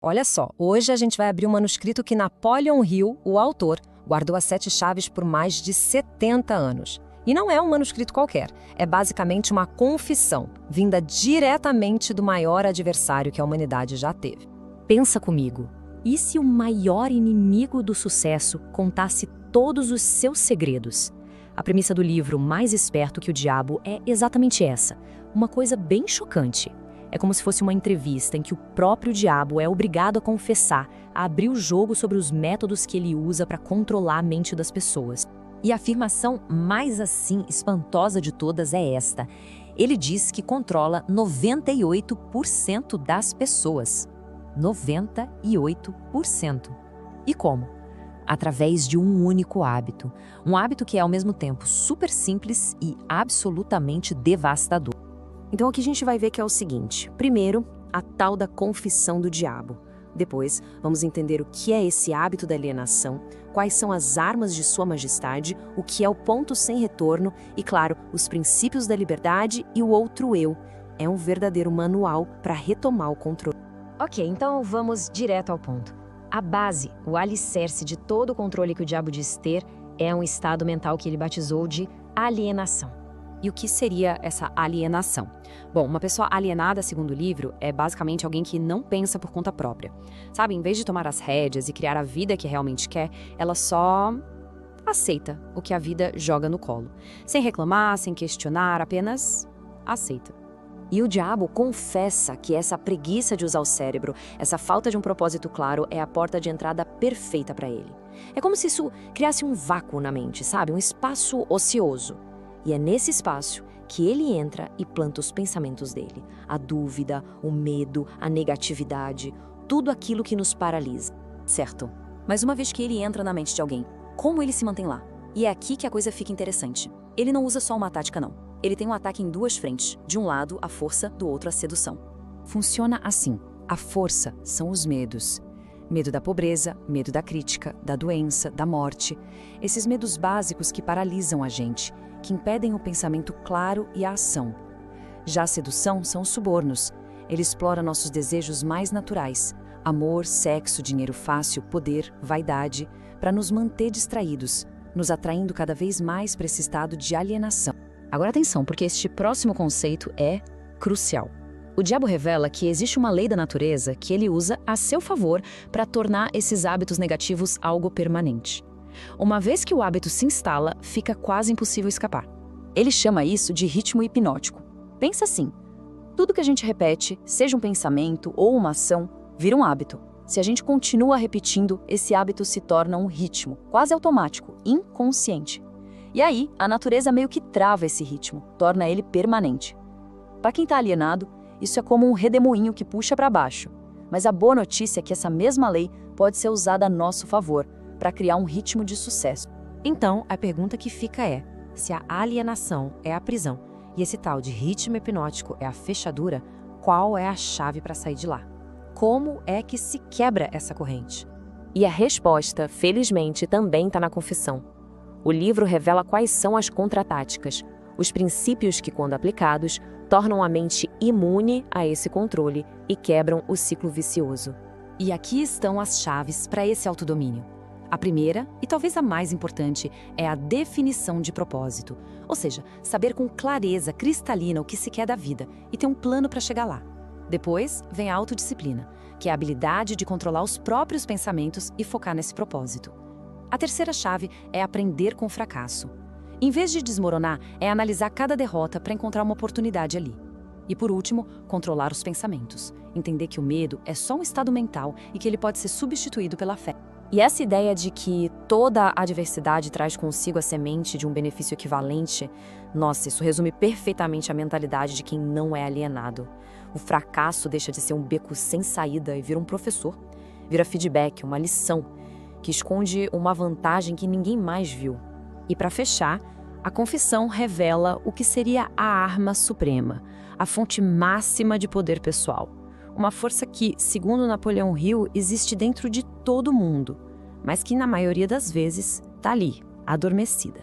Olha só, hoje a gente vai abrir um manuscrito que Napoleon Hill, o autor, guardou as 7 chaves por mais de 70 anos. E não é um manuscrito qualquer, é basicamente uma confissão, vinda diretamente do maior adversário que a humanidade já teve. Pensa comigo, e se o maior inimigo do sucesso contasse todos os seus segredos? A premissa do livro Mais Esperto que o Diabo é exatamente essa, uma coisa bem chocante. É como se fosse uma entrevista em que o próprio diabo é obrigado a confessar, a abrir o jogo sobre os métodos que ele usa para controlar a mente das pessoas. E a afirmação mais assim espantosa de todas é esta. Ele diz que controla 98% das pessoas. 98%. E como? Através de um único hábito. Um hábito que é ao mesmo tempo super simples e absolutamente devastador. Então, o que a gente vai ver que é o seguinte. Primeiro, a tal da confissão do diabo. Depois, vamos entender o que é esse hábito da alienação, quais são as armas de sua majestade, o que é o ponto sem retorno e, claro, os princípios da liberdade e o outro eu. É um verdadeiro manual para retomar o controle. Ok, então vamos direto ao ponto. A base, o alicerce de todo o controle que o diabo diz ter, é um estado mental que ele batizou de alienação. E o que seria essa alienação? Bom, uma pessoa alienada, segundo o livro, é basicamente alguém que não pensa por conta própria. Sabe, em vez de tomar as rédeas e criar a vida que realmente quer, ela só aceita o que a vida joga no colo. Sem reclamar, sem questionar, apenas aceita. E o diabo confessa que essa preguiça de usar o cérebro, essa falta de um propósito claro, é a porta de entrada perfeita para ele. É como se isso criasse um vácuo na mente, sabe? Um espaço ocioso. E é nesse espaço que ele entra e planta os pensamentos dele. A dúvida, o medo, a negatividade, tudo aquilo que nos paralisa. Certo. Mas uma vez que ele entra na mente de alguém, como ele se mantém lá? E é aqui que a coisa fica interessante. Ele não usa só uma tática, não. Ele tem um ataque em 2 frentes. De um lado, a força, do outro, a sedução. Funciona assim. A força são os medos. Medo da pobreza, medo da crítica, da doença, da morte. Esses medos básicos que paralisam a gente, que impedem o pensamento claro e a ação. Já a sedução são os subornos. Ele explora nossos desejos mais naturais. Amor, sexo, dinheiro fácil, poder, vaidade, para nos manter distraídos, nos atraindo cada vez mais para esse estado de alienação. Agora atenção, porque este próximo conceito é crucial. O diabo revela que existe uma lei da natureza que ele usa a seu favor para tornar esses hábitos negativos algo permanente. Uma vez que o hábito se instala, fica quase impossível escapar. Ele chama isso de ritmo hipnótico. Pensa assim, tudo que a gente repete, seja um pensamento ou uma ação, vira um hábito. Se a gente continua repetindo, esse hábito se torna um ritmo, quase automático, inconsciente. E aí, a natureza meio que trava esse ritmo, torna ele permanente. Para quem está alienado, isso é como um redemoinho que puxa para baixo. Mas a boa notícia é que essa mesma lei pode ser usada a nosso favor, para criar um ritmo de sucesso. Então, a pergunta que fica é, se a alienação é a prisão e esse tal de ritmo hipnótico é a fechadura, qual é a chave para sair de lá? Como é que se quebra essa corrente? E a resposta, felizmente, também está na confissão. O livro revela quais são as contratáticas, os princípios que, quando aplicados, tornam a mente imune a esse controle e quebram o ciclo vicioso. E aqui estão as chaves para esse autodomínio. A primeira, e talvez a mais importante, é a definição de propósito. Ou seja, saber com clareza cristalina o que se quer da vida e ter um plano para chegar lá. Depois vem a autodisciplina, que é a habilidade de controlar os próprios pensamentos e focar nesse propósito. A terceira chave é aprender com o fracasso. Em vez de desmoronar, é analisar cada derrota para encontrar uma oportunidade ali. E por último, controlar os pensamentos. Entender que o medo é só um estado mental e que ele pode ser substituído pela fé. E essa ideia de que toda adversidade traz consigo a semente de um benefício equivalente, nossa, isso resume perfeitamente a mentalidade de quem não é alienado. O fracasso deixa de ser um beco sem saída e vira um professor. Vira feedback, uma lição, que esconde uma vantagem que ninguém mais viu. E para fechar, a confissão revela o que seria a arma suprema, a fonte máxima de poder pessoal. Uma força que, segundo Napoleon Hill, existe dentro de todo mundo, mas que na maioria das vezes está ali, adormecida.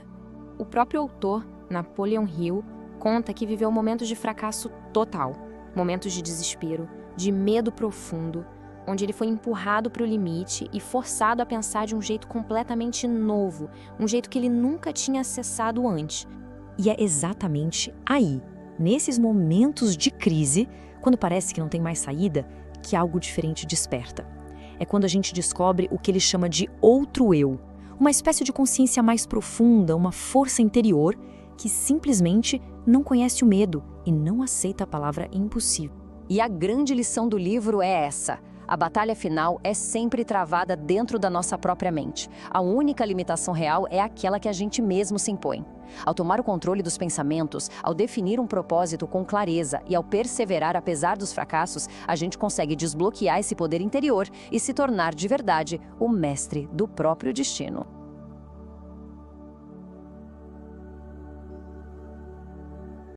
O próprio autor, Napoleon Hill, conta que viveu momentos de fracasso total, momentos de desespero, de medo profundo, onde ele foi empurrado para o limite e forçado a pensar de um jeito completamente novo, um jeito que ele nunca tinha acessado antes. E é exatamente aí, nesses momentos de crise, quando parece que não tem mais saída, que algo diferente desperta. É quando a gente descobre o que ele chama de outro eu, uma espécie de consciência mais profunda, uma força interior que simplesmente não conhece o medo e não aceita a palavra impossível. E a grande lição do livro é essa: a batalha final é sempre travada dentro da nossa própria mente. A única limitação real é aquela que a gente mesmo se impõe. Ao tomar o controle dos pensamentos, ao definir um propósito com clareza e ao perseverar apesar dos fracassos, a gente consegue desbloquear esse poder interior e se tornar de verdade o mestre do próprio destino.